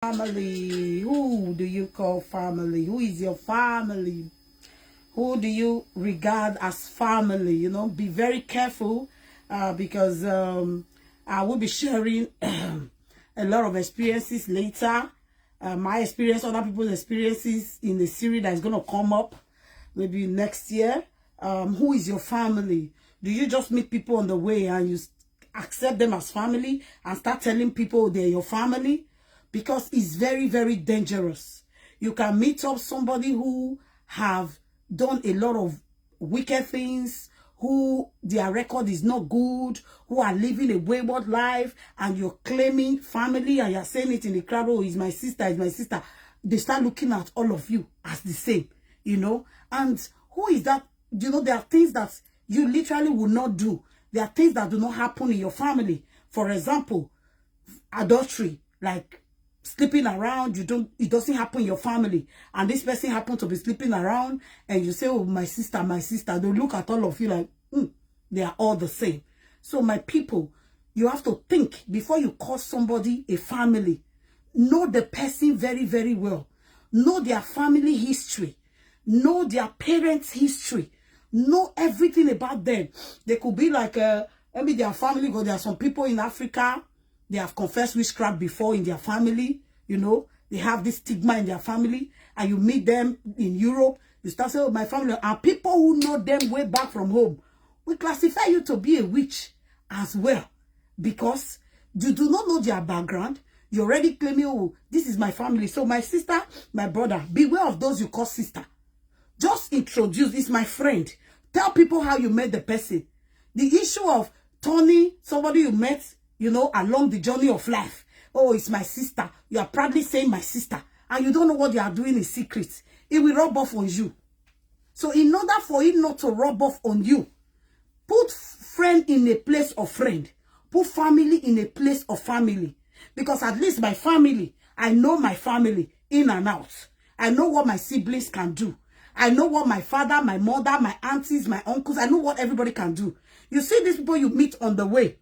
Family. Who do you call family? Who is your family? Who do you regard as family? Be very careful because I will be sharing a lot of experiences later. My experience, other people's experiences in the series that's going to come up maybe next year. Who is your family? Do you just meet people on the way and you accept them as family and start telling people they're your family? Because it's very, very dangerous. You can meet up somebody who have done a lot of wicked things, who their record is not good, who are living a wayward life, and you're claiming family and you're saying it in the crowd, oh, it's my sister, it's my sister. They start looking at all of you as the same, And who is that? There are things that you literally will not do. There are things that do not happen in your family. For example, adultery, like sleeping around, it doesn't happen in your family, and this person happens to be sleeping around, and you say, oh, my sister, they look at all of you like, they are all the same. So my people, you have to think before you call somebody a family. Know the person very, very well. Know their family history. Know their parents' history. Know everything about them. They could be like maybe their family, because there are some people in Africa, they have confessed witchcraft before in their family, They have this stigma in their family, and you meet them in Europe, you start saying, oh, my family, and people who know them way back from home, we classify you to be a witch as well, because you do not know their background. You're already claiming, oh, this is my family. So my sister, my brother, beware of those you call sister. Just introduce, it's my friend. Tell people how you met the person. The issue of turning somebody you met, along the journey of life. Oh, it's my sister. You are proudly saying my sister, and you don't know what they are doing in secret. It will rub off on you. So in order for it not to rub off on you, put friend in a place of friend. Put family in a place of family. Because at least my family, I know my family in and out. I know what my siblings can do. I know what my father, my mother, my aunties, my uncles, I know what everybody can do. You see these people you meet on the way,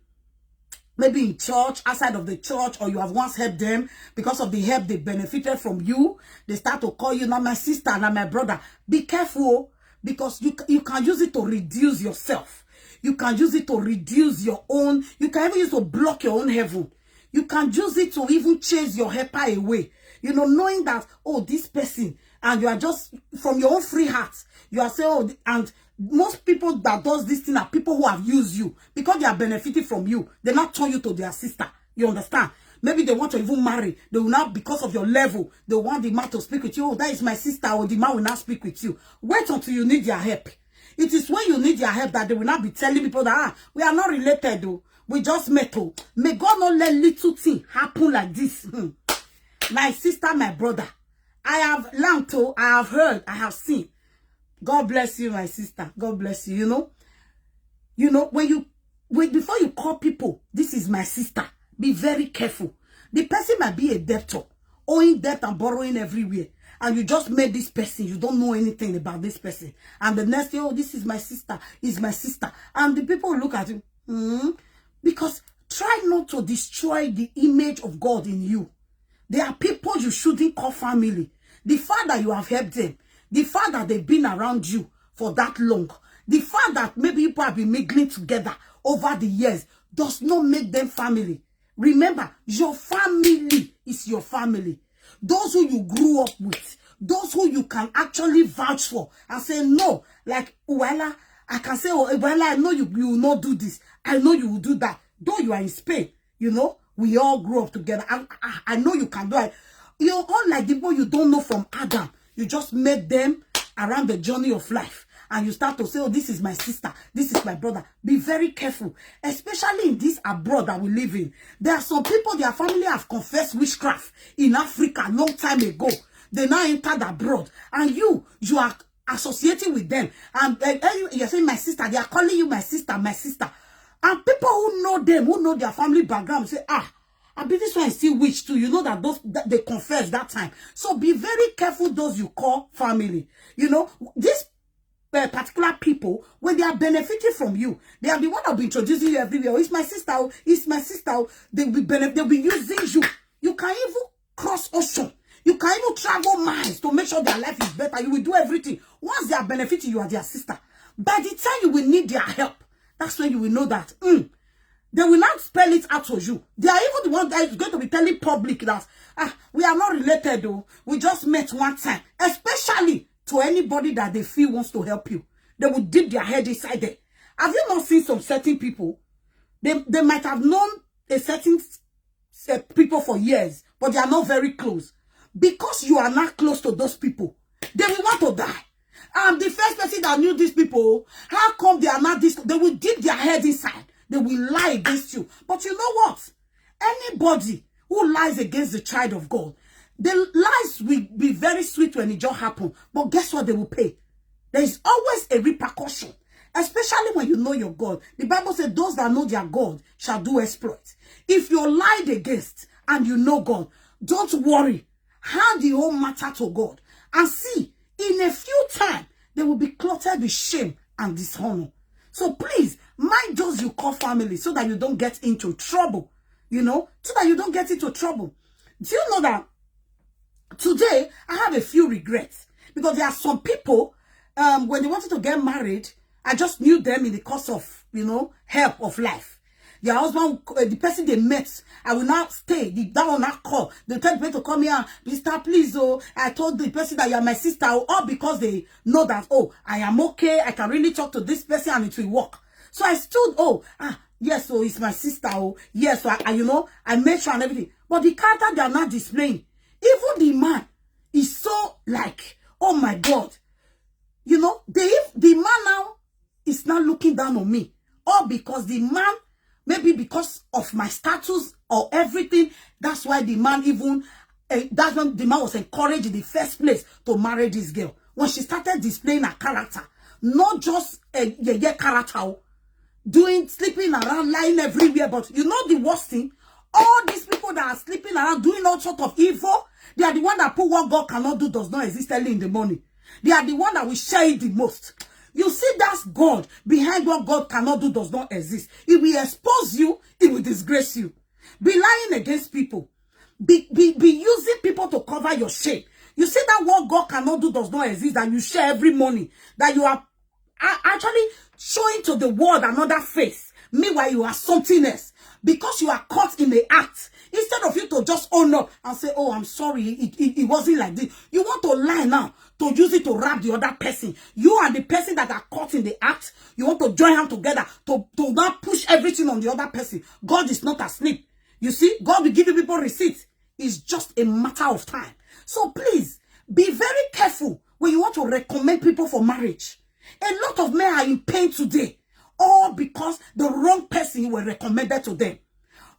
maybe in church, outside of the church, or you have once helped them. Because of the help they benefited from you, they start to call you now my sister, now my brother. Be careful, because you can use it to reduce yourself. You can use it to reduce your own. You can even use it to block your own heaven. You can use it to even chase your helper away. Knowing that, oh, this person, and you are just, from your own free heart, you are saying, oh, and most people that does this thing are people who have used you because they are benefiting from you. They not turn you to their sister. You understand? Maybe they want to even marry. They will not, because of your level, they want the man to speak with you. Oh, that is my sister, or the man will not speak with you. Wait until you need their help. It is when you need their help that they will not be telling people that, we are not related, though. We just met. Oh. May God not let little thing happen like this. My sister, my brother. I have learned to, I have heard, I have seen. God bless you, my sister. God bless you. Before you call people, this is my sister, be very careful. The person might be a debtor, owing debt and borrowing everywhere. And you just met this person, you don't know anything about this person. And the next day, oh, this is my sister, is my sister. And the people look at you, because try not to destroy the image of God in you. There are people you shouldn't call family. The fact that you have helped them, the fact that they've been around you for that long, the fact that maybe people have been mingling together over the years does not make them family. Remember, your family is your family. Those who you grew up with, those who you can actually vouch for and say, no, like, Uwela, I can say, oh, Uwela, I know you will not do this. I know you will do that. Though you are in Spain, we all grew up together. I know you can do it. You're all like the people you don't know from Adam. You just met them around the journey of life. And you start to say, oh, this is my sister. This is my brother. Be very careful. Especially in this abroad that we live in. There are some people, their family have confessed witchcraft in Africa a long time ago. They now entered abroad. And you are associating with them. And you're saying, my sister. They are calling you my sister, my sister. And people who know them, who know their family background, say, I bet this one is still witch too. You know that they confess that time. So be very careful those you call family. These particular people, when they are benefiting from you, they are the one that will be introducing you everywhere. Oh, it's my sister. It's my sister. They'll be using you. You can even cross ocean. You can even travel miles to make sure their life is better. You will do everything. Once they are benefiting, you are their sister. By the time you will need their help, that's when you will know that they will not spell it out for you. They are even the one that is going to be telling public that we are not related though. We just met one time. Especially to anybody that they feel wants to help you. They will dip their head inside there. Have you not seen some certain people? They might have known a certain people for years, but they are not very close. Because you are not close to those people, they will want to die. The first person that knew these people, how come they are not this? They will dip their head inside. They will lie against you. But you know what? Anybody who lies against the child of God, the lies will be very sweet when it just happens. But guess what? They will pay. There is always a repercussion. Especially when you know your God. The Bible says those that know their God shall do exploits. If you're lied against and you know God, don't worry. Hand the whole matter to God. And see, in a few times, they will be cluttered with shame and dishonor. So please, mind those you call family so that you don't get into trouble. You know, so that you don't get into trouble. Do you know that today, I have a few regrets. Because there are some people, when they wanted to get married, I just knew them in the course of, you know, help of life. Their husband, the person they met, I will not stay. That will not call. They tell the person to come here. Sister, please, oh, I told the person that you are my sister. All because they know that, oh, I am okay. I can really talk to this person and it will work. So I stood, yes, oh, it's my sister. Oh, yes, so you know, I made sure and everything. But the character they are not displaying, even the man is so like, oh my God. You know, the man now is not looking down on me. All because the man, maybe because of my status or everything, that's why the man even, that's when the man was encouraged in the first place to marry this girl. When she started displaying her character, not just a character, sleeping around, lying everywhere, but you know the worst thing? All these people that are sleeping around, doing all sorts of evil, they are the one that put what God cannot do does not exist early in the morning. They are the one that will share it the most. You see, that's God. Behind what God cannot do does not exist. It will expose you. It will disgrace you. Be lying against people. Be using people to cover your shame. You see that what God cannot do does not exist, that you share every morning. That you are actually showing to the world another face. Meanwhile, you are something else. Because you are caught in the act. Instead of you to just own up and say, oh, I'm sorry, it wasn't like this. You want to lie now to use it to wrap the other person. You are the person that are caught in the act. You want to join hands together to not push everything on the other person. God is not asleep. You see, God will give you people receipts. It's just a matter of time. So please, be very careful when you want to recommend people for marriage. A lot of men are in pain today. All because the wrong person were recommended to them.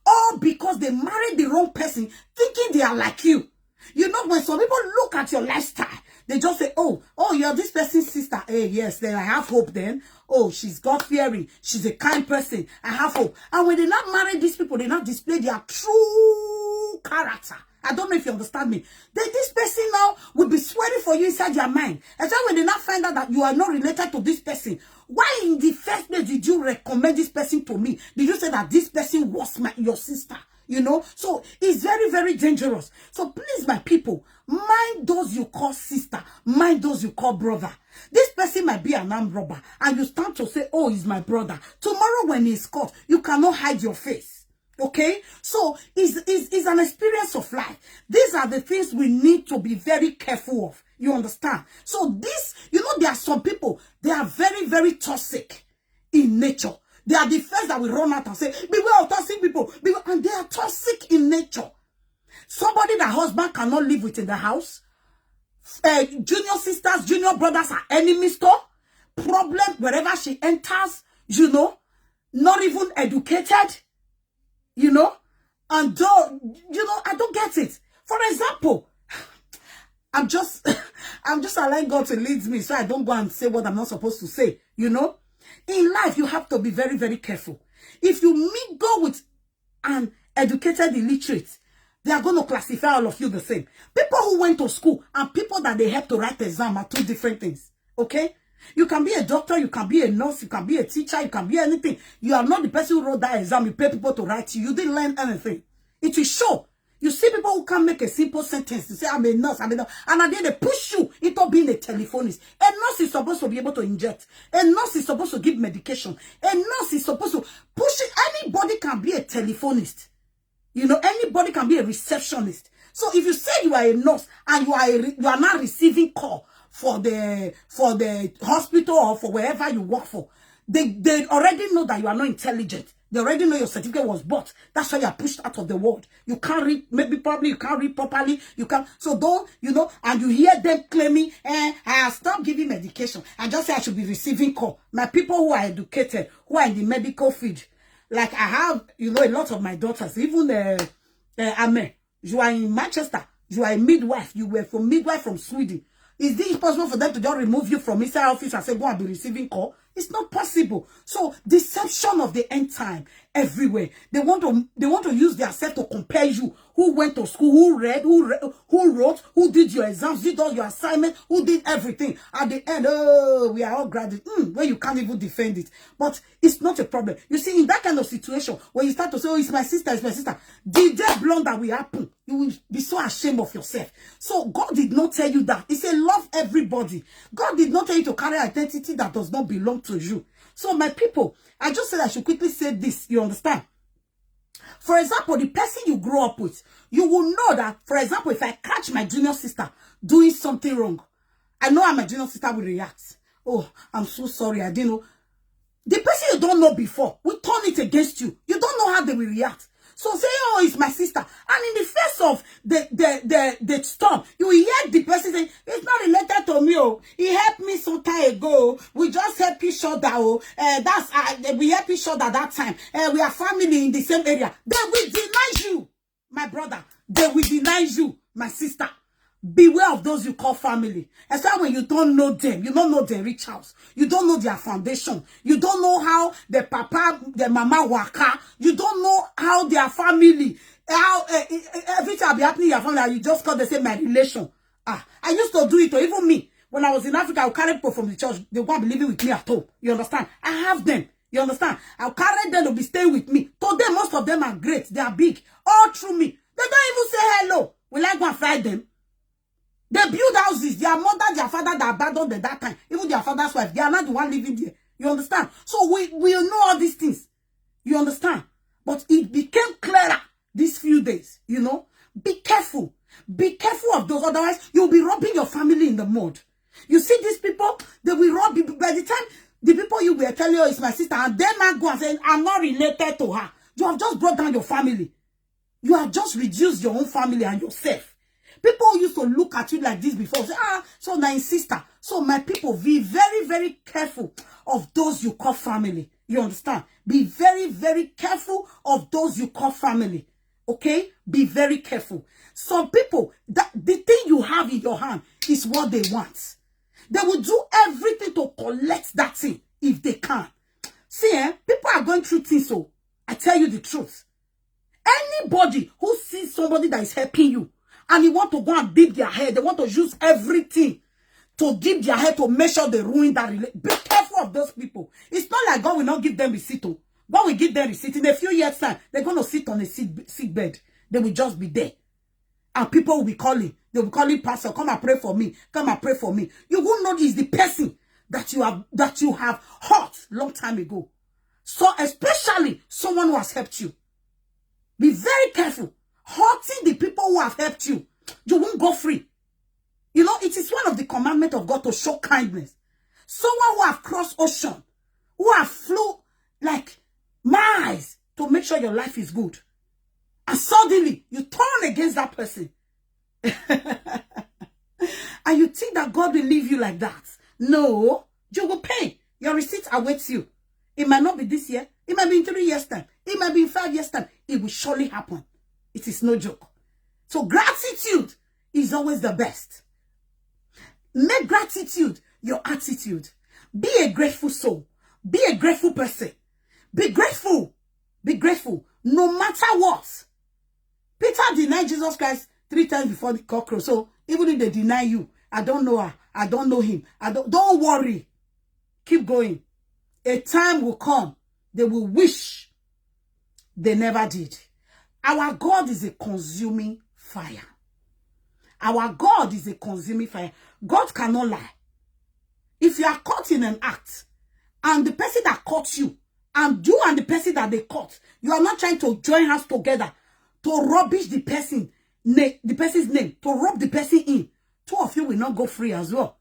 All because they married the wrong person thinking they are like you. You know, when some people look at your lifestyle, they just say, oh, you're this person's sister. Hey, yes, then I have hope then. Oh, she's God-fearing. She's a kind person. I have hope. And when they not marry these people, they not display their true character. I don't know if you understand me. This person now will be swearing for you inside your mind. And so when they not find out that you are not related to this person, why in the first place did you recommend this person to me? Did you say that this person was your sister? You know, so it's very, very dangerous. So please, my people, mind those you call sister, mind those you call brother. This person might be an armed robber, and you start to say, oh, he's my brother. Tomorrow when he's caught, you cannot hide your face. Okay? So it's an experience of life. These are the things we need to be very careful of. You understand? So this, you know, there are some people, they are very, very toxic in nature. They are the first that will run out and say, beware of toxic people. Beware. And they are toxic in nature. Somebody that husband cannot live with in the house. Junior sisters, junior brothers are enemies to. Problem wherever she enters, you know. Not even educated. You know. And though, you know, I don't get it. For example, I'm just allowing God to lead me so I don't go and say what I'm not supposed to say, you know. In life, you have to be very, very careful. If you mingle with an educated illiterate, they are going to classify all of you the same. People who went to school and people that they help to write the exam are two different things. Okay? You can be a doctor, you can be a nurse, you can be a teacher, you can be anything. You are not the person who wrote that exam. You pay people to write you. You didn't learn anything. It will show. You see people who can make a simple sentence to say, I'm a nurse, I'm a nurse. And at the end, they push you into being a telephonist. A nurse is supposed to be able to inject. A nurse is supposed to give medication. A nurse is supposed to push it. Anybody can be a telephonist. You know, anybody can be a receptionist. So if you say you are a nurse and you are not receiving call for the hospital or for wherever you work for, they already know that you are not intelligent. They already know your certificate was bought. That's why you are pushed out of the world. You can't read, probably you can't read properly. You can't, so don't, you know, and you hear them claiming, I stop giving medication. I just say I should be receiving call. My people who are educated, who are in the medical field, like I have, you know, a lot of my daughters, even Ame, you are in Manchester, you are a midwife, you were from midwife from Sweden. Is this possible for them to just remove you from inside office and say, go and be receiving call? It's not possible. So deception of the end time everywhere. They want to use their self to compare you. Who went to school, who read, who wrote, who did your exams, did all your assignment, who did everything. At the end, oh, we are all graduates. Where you can't even defend it. But it's not a problem. You see, in that kind of situation, when you start to say, oh, it's my sister, the day blunder will happen. You will be so ashamed of yourself. So God did not tell you that. He said, love everybody. God did not tell you to carry identity that does not belong to you. So my people, I just said I should quickly say this. You understand? For example, the person you grow up with, you will know that, for example, if I catch my junior sister doing something wrong, I know how my junior sister will react. Oh, I'm so sorry, I didn't know. The person you don't know before will turn it against you. You don't know how they will react. So say, oh, it's my sister. And in the face of the storm, you will hear the person saying, it's not related to me. Oh, he helped me some time ago. We just helped each other. Oh, we helped each other that time. We are family in the same area. They will deny you, my brother. They will deny you, my sister. Beware of those you call family. Especially when you don't know them. You don't know their rich house. You don't know their foundation. You don't know how the papa, the mama waka. You don't know how their family, how everything will be happening in your family. You just call the same my relation. I used to do it, or even me. When I was in Africa, I would carry people from the church. They won't be living with me at home. You understand? I have them. You understand? I'll carry them to be staying with me. Today, most of them are great. They are big. All through me. They don't even say hello. Will I go and fight them? They build houses. Their mother, their father, that abandoned at that time. Even their father's wife. They are not the one living there. You understand? So we know all these things. You understand? But it became clearer these few days. You know? Be careful. Be careful of those. Otherwise, you'll be robbing your family in the mud. You see these people, they will rob you. By the time the people you were telling you it's my sister, and then I go and say, I'm not related to her. You have just brought down your family. You have just reduced your own family and yourself. People used to look at you like this before. Say, so my sister. So my people, be very, very careful of those you call family. You understand? Be very, very careful of those you call family. Okay? Be very careful. Some people, the thing you have in your hand is what they want. They will do everything to collect that thing if they can. See, people are going through things, so I tell you the truth. Anybody who sees somebody that is helping you, and you want to go and dip their head, they want to use everything to dip their head to make sure they ruin that relationship. Be careful of those people. It's not like God will not give them receipt. God will give them receipt. In a few years' time, they're going to sit on a sick bed. They will just be there. And people will be calling. They will be calling, pastor, come and pray for me. Come and pray for me. You will know it's the person that you have hurt long time ago. So especially someone who has helped you. Be very careful. Hurting the people who have helped you, you won't go free. You know, it is one of the commandments of God to show kindness. Someone who have crossed ocean, who have flew like miles to make sure your life is good. And suddenly, you turn against that person. And you think that God will leave you like that. No, you will pay. Your receipt awaits you. It might not be this year. It might be in 3 years' time. It might be in 5 years' time. It will surely happen. It is no joke. So gratitude is always the best. Make gratitude your attitude. Be a grateful soul. Be a grateful person. Be grateful. Be grateful. No matter what. Peter denied Jesus Christ 3 times before the cockroach. So even if they deny you, I don't know her. I don't know him. Don't worry. Keep going. A time will come. They will wish they never did. Our God is a consuming fire. Our God is a consuming fire. God cannot lie. If you are caught in an act, and the person that caught you, and you and the person that they caught, you are not trying to join hands together to rubbish the person's name, to rub the person in, two of you will not go free as well.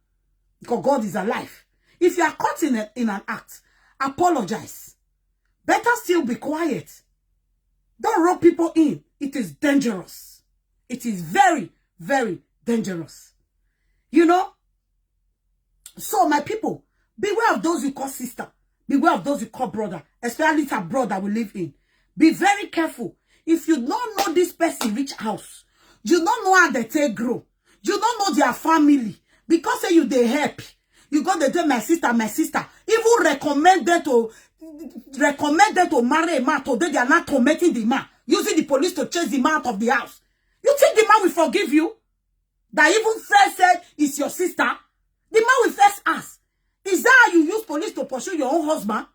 Because God is alive. If you are caught in an act, apologize. Better still be quiet. Don't rub people in. It is dangerous. It is very, very dangerous. You know? So, my people, beware of those you call sister. Beware of those you call brother. Especially it's abroad that we live in. Be very careful. If you don't know this person reach house, you don't know how they take grow. You don't know their family. Because say you they help. You go they tell my sister. Even recommend them to marry a man. Today they are not tormenting the man. Using the police to chase the man out of the house. You think the man will forgive you? That even first said it's your sister? The man will first ask, is that how you use police to pursue your own husband?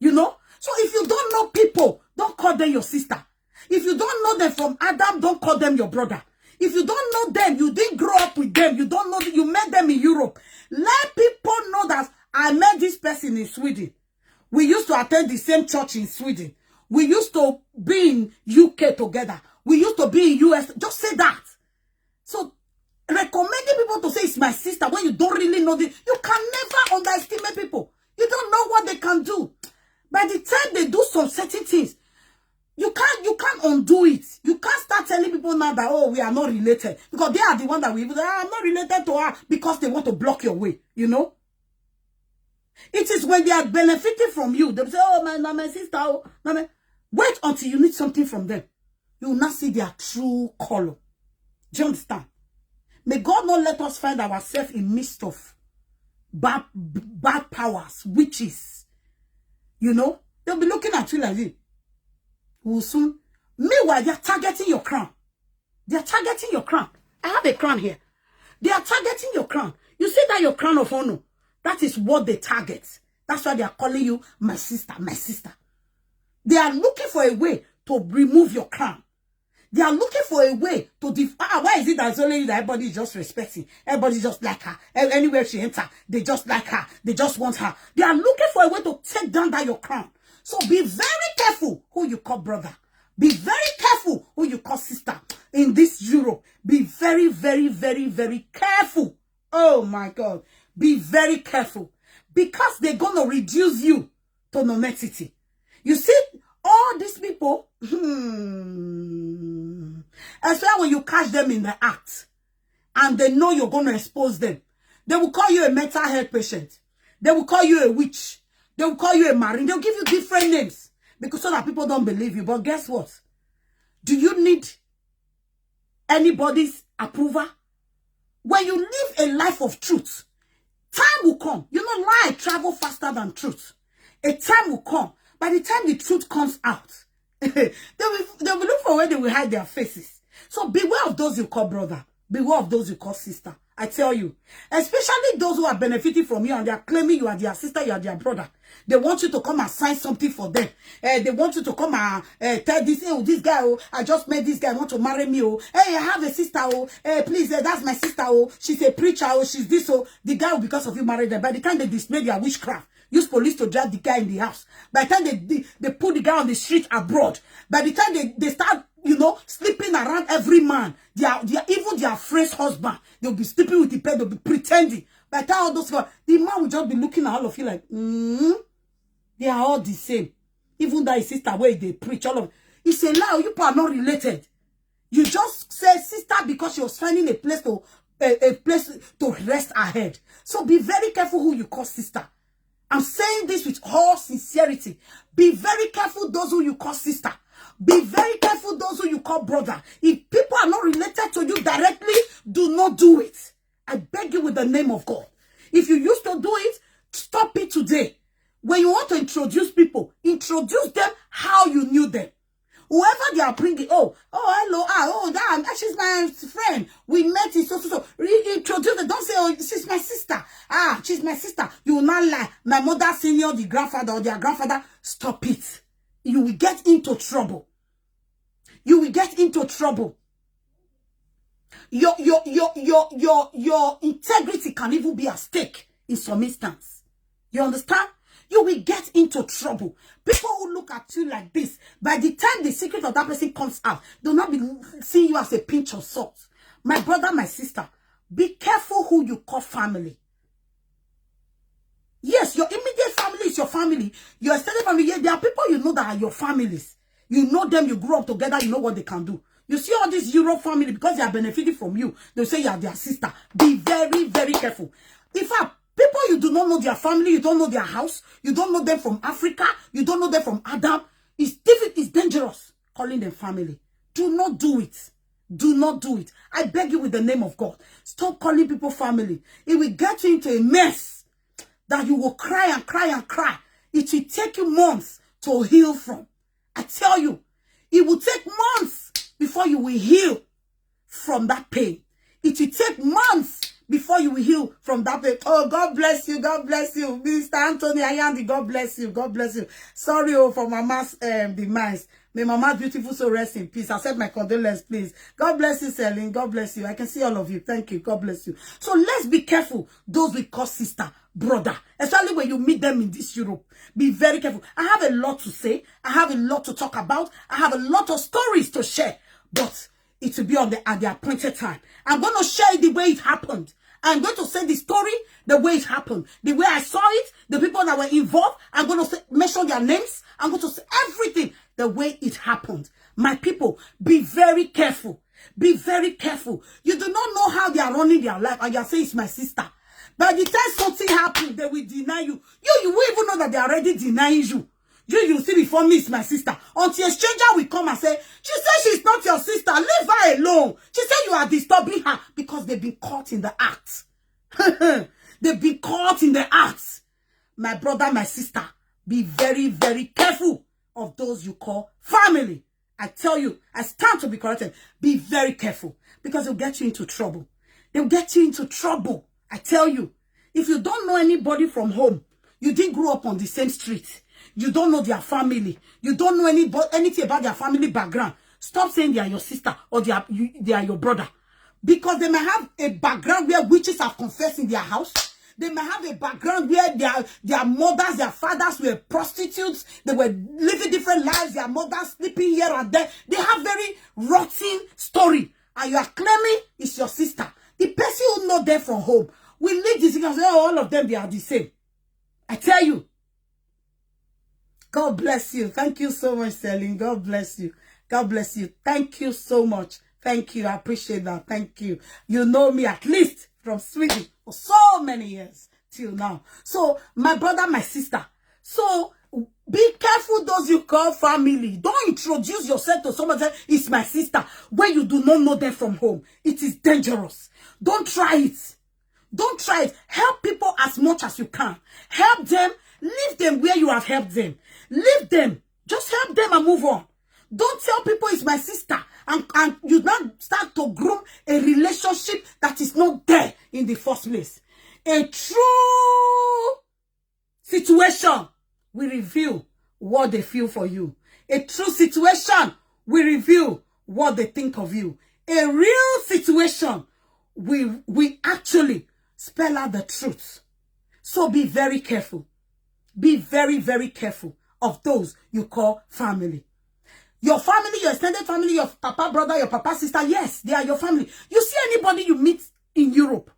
You know? So if you don't know people, don't call them your sister. If you don't know them from Adam, don't call them your brother. If you don't know them, you didn't grow up with them, you don't know that you met them in Europe. Let people know that I met this person in Sweden. We used to attend the same church in Sweden. We used to be in UK together. We used to be in US. Just say that. So, recommending people to say it's my sister when you don't really know this. You can never underestimate people. You don't know what they can do. By the time they do some certain things, you can't undo it. You can't start telling people now that, oh, we are not related. Because they are the one that we, I'm not related to her, because they want to block your way, you know? It is when they are benefiting from you. They say, oh, my sister. Oh, wait until you need something from them. You will not see their true color. Do you understand? May God not let us find ourselves in midst of bad powers, witches. You know? They'll be looking at you like this. Will soon. Meanwhile, they are targeting your crown. They are targeting your crown. I have a crown here. They are targeting your crown. You see that your crown of honor? That is what they target. That's why they are calling you my sister, my sister. They are looking for a way to remove your crown. They are looking for a way to why is it that only that everybody is just respecting? Everybody just like her. Anywhere she enter, they just like her. They just want her. They are looking for a way to take down that your crown. So be very careful who you call brother. Be very careful who you call sister in this Europe. Be very, very, very, very careful. Oh my God. Be very careful. Because they're going to reduce you to nonentity. You see, all these people, especially when you catch them in the act, and they know you're going to expose them, they will call you a mental health patient. They will call you a witch. They will call you a marine. They'll give you different names because so that people don't believe you. But guess what? Do you need anybody's approval? When you live a life of truth, time will come. You know, lie travel faster than truth. A time will come. By the time the truth comes out, they will look for where they will hide their faces. So beware of those you call brother. Beware of those you call sister. I tell you. Especially those who are benefiting from you and they are claiming you are their sister, you are their brother. They want you to come and sign something for them. They want you to come and tell this, oh, this guy, oh, I just met this guy, want to marry me, oh. Hey, I have a sister, oh. Hey, please, that's my sister, oh. She's a preacher, oh. She's this, oh. The guy will, because of you, marry them. By the time they display their witchcraft, use police to drag the guy in the house. By the time they put the guy on the street abroad. By the time they start, you know, sleeping around every man. Even their friend's husband. They'll be sleeping with the pet. They'll be pretending. By the time all those guys, the man will just be looking at all of you like, they are all the same. Even that his sister where they preach, all of it's a lie. You people are not related. You just say sister because she was finding a place to rest her head. So be very careful who you call sister. I'm saying this with all sincerity. Be very careful those who you call sister. Be very careful those who you call brother. If people are not related to you directly, do not do it. I beg you with the name of God. If you used to do it, stop it today. When you want to introduce people, introduce them how you knew them. Whoever they are bringing, oh, hello, she's my friend. We met in so. Introduce them. Don't say, oh, she's my sister. She's my sister. You will not lie. My mother, senior, the grandfather or their grandfather. Stop it. You will get into trouble. you will get into trouble. Your integrity can even be at stake in some instance. You understand? You will get into trouble. People who look at you like this, by the time the secret of that person comes out, they'll not be seeing you as a pinch of salt. My brother, my sister, be careful who you call family. Yes, your immediate family is your family. Your extended family, yeah, there are people you know that are your families. You know them, you grew up together, you know what they can do. You see all this Europe family, because they are benefiting from you, they'll say you are their sister. Be very, very careful. In fact, people you do not know their family, you don't know their house, you don't know them from Africa, you don't know them from Adam. It's dangerous calling them family. Do not do it. Do not do it. I beg you with the name of God. Stop calling people family. It will get you into a mess that you will cry and cry and cry. It will take you months to heal from. I tell you, it will take months before you will heal from that pain. It will take months before you will heal from that pain. Oh, God bless you. God bless you. Mr. Anthony Ayandi, God bless you. God bless you. Sorry for Mama's demise. May Mama's beautiful soul rest in peace. Accept my condolence, please. God bless you, Celine. God bless you. I can see all of you. Thank you. God bless you. So let's be careful. Those we call sister, brother, especially when you meet them in this Europe. Be very careful. I have a lot to say. I have a lot to talk about. I have a lot of stories to share. But it will be at the appointed time. I'm going to share it the way it happened. I'm going to say the story the way it happened. The way I saw it, the people that were involved, I'm going to mention their names. I'm going to say everything the way it happened. My people, be very careful. Be very careful. You do not know how they are running their life, and you are saying it's my sister. By the time something happens, they will deny you. You won't even know that they are already denying you. You see before me, it's my sister. Until a stranger will come and say, she said she's not your sister. Leave her alone. She said you are disturbing her, because they've been caught in the act. They've been caught in the act. My brother, my sister, be very, very careful of those you call family. I tell you, I stand to be corrected. Be very careful, because they'll get you into trouble. They'll get you into trouble. I tell you, if you don't know anybody from home, you didn't grow up on the same street, you don't know their family, you don't know anything about their family background, stop saying they are your sister or they are your brother. Because they may have a background where witches have confessed in their house. They may have a background where their mothers, their fathers were prostitutes. They were living different lives. Their mothers sleeping here and there. They have very rotten story. And you are claiming it's your sister. The person who know them from home will leave this and say, oh, all of them, they are the same. I tell you. God bless you. Thank you so much, Celine. God bless you. God bless you. Thank you so much. Thank you. I appreciate that. Thank you. You know me at least from Sweden for so many years till now. So, my brother, my sister. So, be careful those you call family. Don't introduce yourself to someone that is my sister when you do not know them from home. It is dangerous. Don't try it. Don't try it. Help people as much as you can. Help them. Leave them where you have helped them. Leave them. Just help them and move on. Don't tell people it's my sister and you not start to groom a relationship that is not there in the first place. A true situation will reveal what they feel for you. A true situation will reveal what they think of you. A real situation will actually spell out the truth. So be very careful. Be very, very careful of those you call family. Your family, your extended family, your papa, brother, your papa, sister, yes, they are your family. You see anybody you meet in Europe,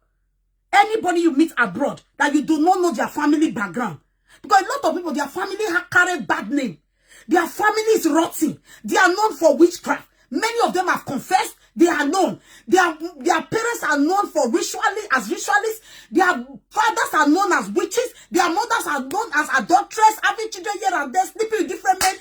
anybody you meet abroad, that you do not know their family background. Because a lot of people, their family carry bad name. Their family is rotten. They are known for witchcraft. Many of them have confessed. They are known. Their parents are known for ritualists. Their fathers are known as witches. Their mothers are known as adulterers, having children here and there, sleeping with different men.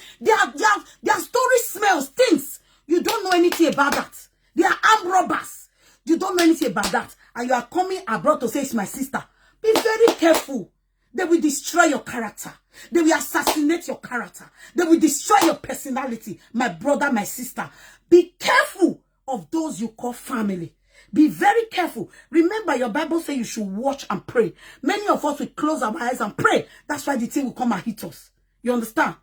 Their story smells, stinks. You don't know anything about that. They are armed robbers. You don't know anything about that. And you are coming abroad to say it's my sister. Be very careful. They will destroy your character. They will assassinate your character. They will destroy your personality. My brother, my sister. Be careful of those you call family. Be very careful. Remember, your Bible says you should watch and pray. Many of us will close our eyes and pray. That's why the thing will come and hit us. You understand?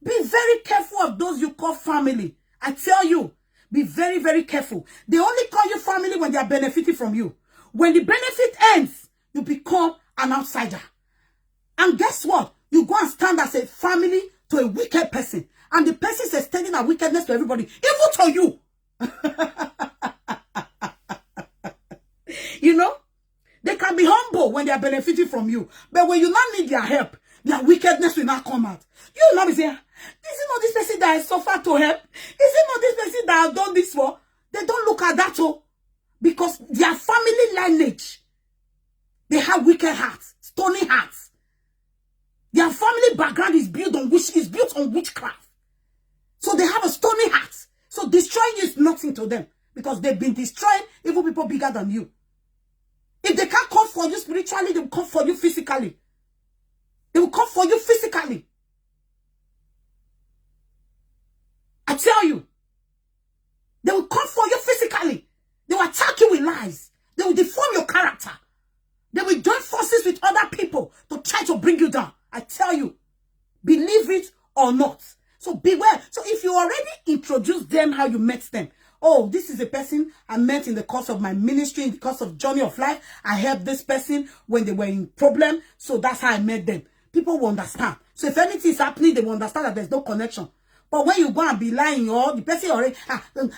Be very careful of those you call family. I tell you, be very, very careful. They only call you family when they are benefiting from you. When the benefit ends, you become an outsider. And guess what? You go and stand as a family to a wicked person. And the person is extending a wickedness to everybody, even to you. You know? They can be humble when they are benefiting from you. But when you not need their help, their wickedness will not come out. You will not be saying, is it not this person that I suffered to help? Is it not this person that I've done this for? They don't look at that all. Because their family lineage, they have wicked hearts, stony hearts. Their family background is built on witchcraft. So they have a stony heart. So destroying you is nothing to them. Because they've been destroying even people bigger than you. If they can't come for you spiritually, they will come for you physically. They will come for you physically. I tell you. They will come for you physically. They will attack you with lies. They will deform your character. They will join forces with other people to try to bring you down. I tell you. Believe it or not. So beware. So if you already introduced them how you met them. Oh, this is a person I met in the course of my ministry, in the course of journey of life. I helped this person when they were in problem. So that's how I met them. People will understand. So if anything is happening, they will understand that there's no connection. But when you go and be lying, or the person already,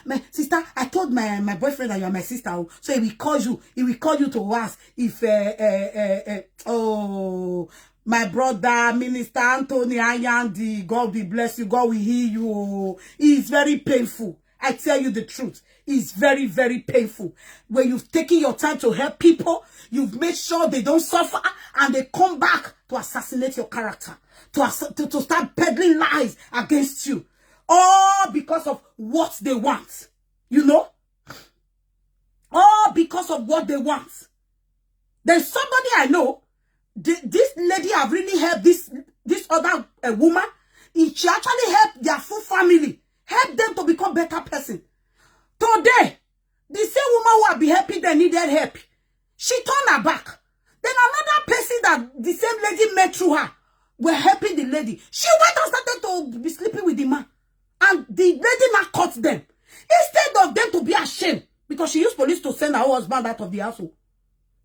my sister, I told my boyfriend that you are my sister. So he will call you. He will call you to ask if, oh, my brother, Minister Anthony Ayandi, God will bless you. God will heal you. Oh, it's very painful. I tell you the truth. It's very, very painful. When you've taken your time to help people, you've made sure they don't suffer, and they come back to assassinate your character, to start peddling lies against you. All because of what they want. You know? All because of what they want. There's somebody I know, this lady have really helped this other woman. She actually helped their full family. Help them to become better person. Today, the same woman who had been helping them needed help. She turned her back. Then another person that the same lady met through her were helping the lady. She went and started to be sleeping with the man. And the lady now caught them. Instead of them to be ashamed, because she used police to send her husband out of the household.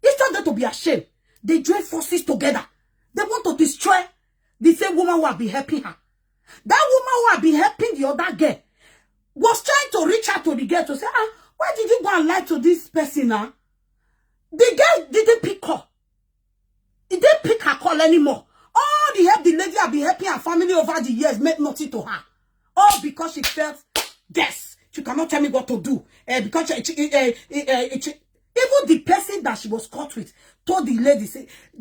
Instead of them to be ashamed, they join forces together. They want to destroy the same woman who had been helping her. That woman who had been helping the other girl was trying to reach out to the girl to say, why did you go and lie to this person now? The girl didn't pick her. He didn't pick her call anymore. All the help the lady had been helping her family over the years meant nothing to her. All because she felt, yes, she cannot tell me what to do. Because even the person that she was caught with told the lady,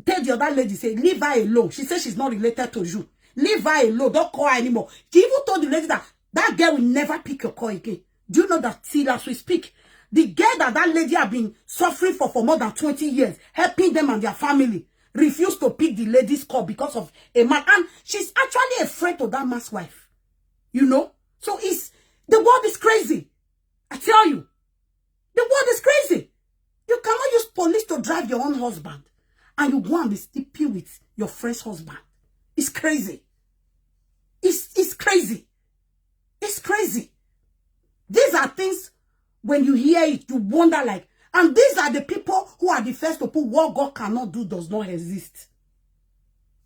tell the other lady, say, leave her alone. She said she's not related to you. Leave her alone. Don't call her anymore. She even told the lady that girl will never pick your call again. Do you know that till as we speak, the girl that lady have been suffering for more than 20 years, helping them and their family, refused to pick the lady's call because of a man. And she's actually a friend to that man's wife. You know? So the world is crazy. I tell you. The world is crazy. You cannot use police to drive your own husband. And you go and be sleeping with your friend's husband. It's crazy. It's crazy. It's crazy. These are things, when you hear it, you wonder like, and these are the people who are the first to put what God cannot do does not exist.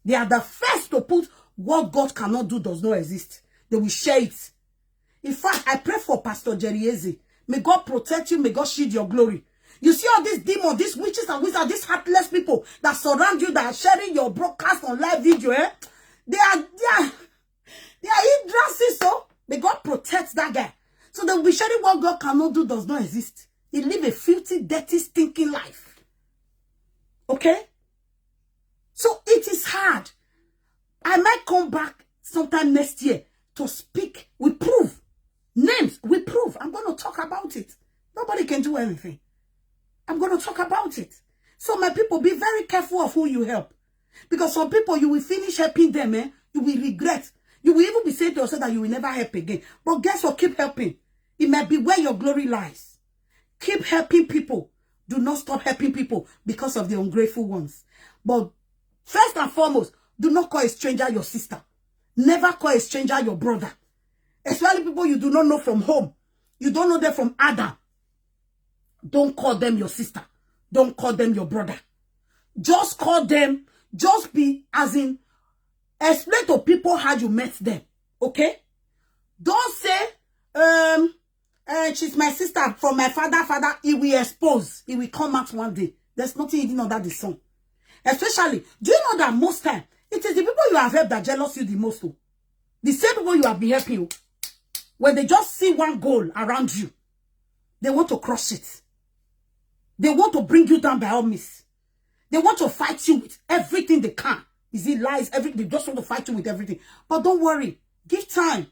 They are the first to put what God cannot do does not exist. They will share it. In fact, I pray for Pastor Jerry Eze. May God protect you. May God shield your glory. You see all these demons, these witches and wizards, these heartless people that surround you, that are sharing your broadcast on live video, They are hindrances, so may God protect that guy. So they will be sharing what God cannot do does not exist. He live a filthy, dirty, stinking life. Okay? So it is hard. I might come back sometime next year to speak. We prove. Names, we prove. I'm going to talk about it. Nobody can do anything. I'm going to talk about it. So my people, be very careful of who you help. Because some people, you will finish helping them, you will regret. You will even be saying to yourself that you will never help again. But guess what? Keep helping. It might be where your glory lies. Keep helping people. Do not stop helping people because of the ungrateful ones. But first and foremost, do not call a stranger your sister. Never call a stranger your brother. especially people you do not know from home. You don't know them from Adam. Don't call them your sister. Don't call them your brother. Just call them, just be as in, explain to people how you met them. Okay? Don't say, she's my sister from my father. It will expose. It will come out one day. There's nothing hidden under the sun. Especially, do you know that most time, it is the people you have helped that jealous you the most. Oh. The same people you have been helping you. When they just see one goal around you, they want to crush it. They want to bring you down by all means. They want to fight you with everything they can. Is it lies? Everything. They just want to fight you with everything. But don't worry. Give time.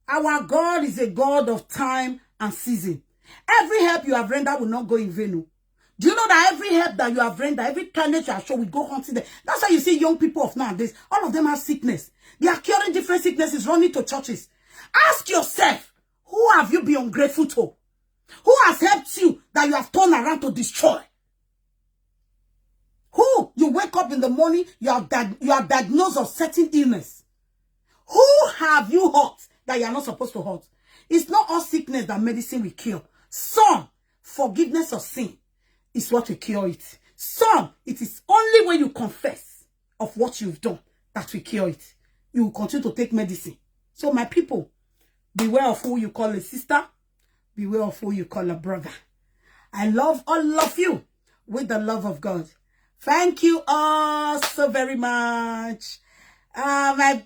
Our God is a God of time and season. Every help you have rendered will not go in vain. Do you know that every help that you have rendered, every kindness you have shown, will go hunting them? That's why you see young people of nowadays, all of them have sickness. They are curing different sicknesses, running to churches. Ask yourself, who have you been ungrateful to? Who has helped you that you have turned around to destroy? Who you wake up in the morning, you are diagnosed of certain illness. Who have you hurt that you are not supposed to hurt? It's not all sickness that medicine will cure. Some, forgiveness of sin is what will cure it. Some, it is only when you confess of what you've done that will cure it. You will continue to take medicine. So my people, beware of who you call a sister. Beware of who you call a brother. I love all of you with the love of God. Thank you all so very much. My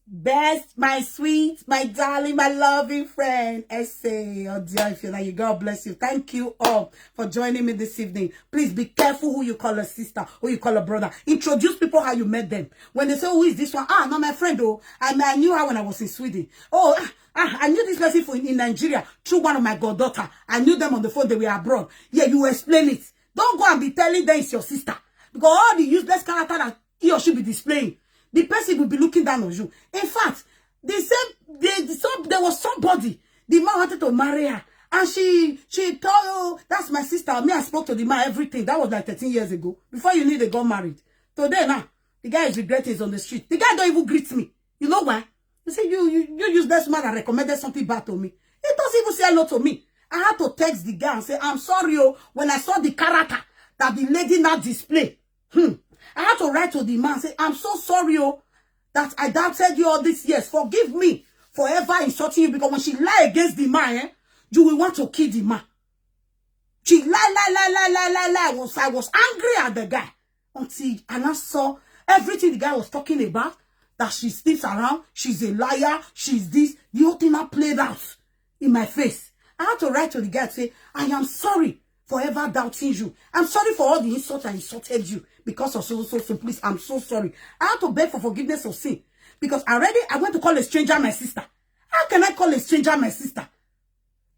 best, my sweet, my darling, my loving friend, Essay. Oh dear, if you're like you, God bless you. Thank you all for joining me this evening. Please be careful who you call a sister, who you call a brother. Introduce people how you met them. When they say, who is this one? Ah, not my friend, oh. I knew her when I was in Sweden. Oh, I knew this person in Nigeria through one of my goddaughter. I knew them on the phone, they were abroad. Yeah, you explain it. Don't go and be telling them it's your sister. Because all the useless character that he or she be displaying, the person will be looking down on you. In fact, they said there was somebody, the man wanted to marry her. And she told, oh, that's my sister. Me, I spoke to the man, everything. That was like 13 years ago. Before you knew they got married. Today now, the guy is regretting he's on the street. The guy don't even greet me. You know why? He said, you use this man and recommended something bad to me. He doesn't even say hello to me. I had to text the guy and say, I'm sorry, oh, when I saw the character that the lady now display. I had to write to the man and say, I'm so sorry, oh, that I doubted you all these years. Forgive me for ever insulting you, because when she lie against the man, you will want to kill the man. She lie. I was angry at the guy until I saw everything the guy was talking about, that she sleeps around, she's a liar, she's this. The whole thing now played out in my face. I had to write to the guy and say, I am sorry for ever doubting you. I'm sorry for all the insults I insulted you because of so. Please, I'm so sorry. I had to beg for forgiveness of sin, because already I went to call a stranger my sister. How can I call a stranger my sister?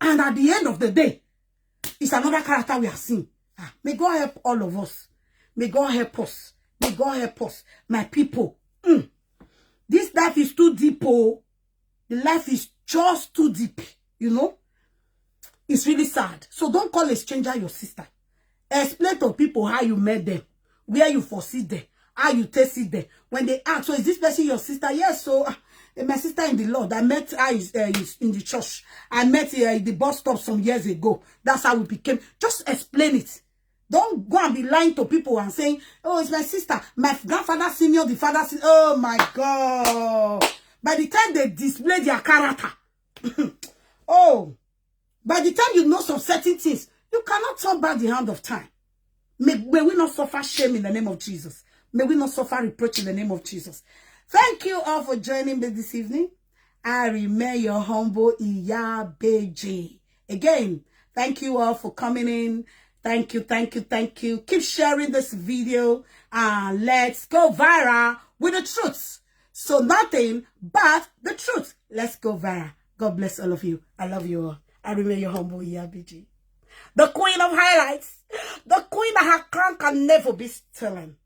And at the end of the day, it's another character we are seeing. May God help all of us. May God help us. May God help us. My people. This life is too deep. Oh. The life is just too deep. You know? It's really sad. So don't call a stranger your sister. Explain to people how you met them, where you foresee them, how you tasted them. When they ask, so is this person your sister? Yes, so my sister in the Lord. I met her in the church. I met her at the bus stop some years ago. That's how we became. Just explain it. Don't go and be lying to people and saying, oh, it's my sister. My grandfather senior, the father senior. Oh, my God. By the time they display their character, oh, by the time you know some certain things, you cannot turn back the hand of time. May we not suffer shame in the name of Jesus. May we not suffer reproach in the name of Jesus. Thank you all for joining me this evening. I remain your humble Iyabeji. Again, thank you all for coming in. Thank you. Keep sharing this video and let's go viral with the truth. So nothing but the truth. Let's go viral. God bless all of you. I love you all. I remain your humble Iyabeji. The queen of highlights. The queen that her crown can never be stolen.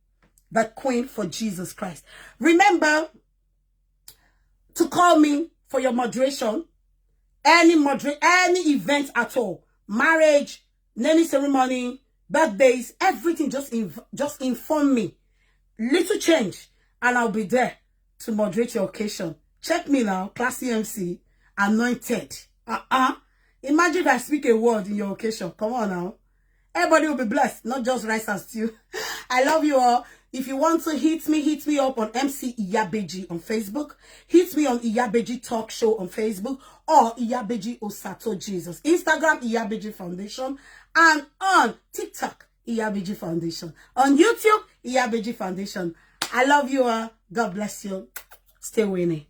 The queen for Jesus Christ. Remember to call me for your moderation. Any event at all. Marriage, naming ceremony, birthdays, everything. Just inform me. Little change. And I'll be there to moderate your occasion. Check me now. Classy MC. anointed. Imagine if I speak a word in your occasion. Come on now. Everybody will be blessed, not just rice and stew. I love you all. If you want to hit me up on MC Iyabeji on Facebook. Hit me on Iyabeji Talk Show on Facebook or Iyabeji Osato Jesus. Instagram, Iyabeji Foundation. And on TikTok, Iyabeji Foundation. On YouTube, Iyabeji Foundation. I love you all. God bless you. Stay winning.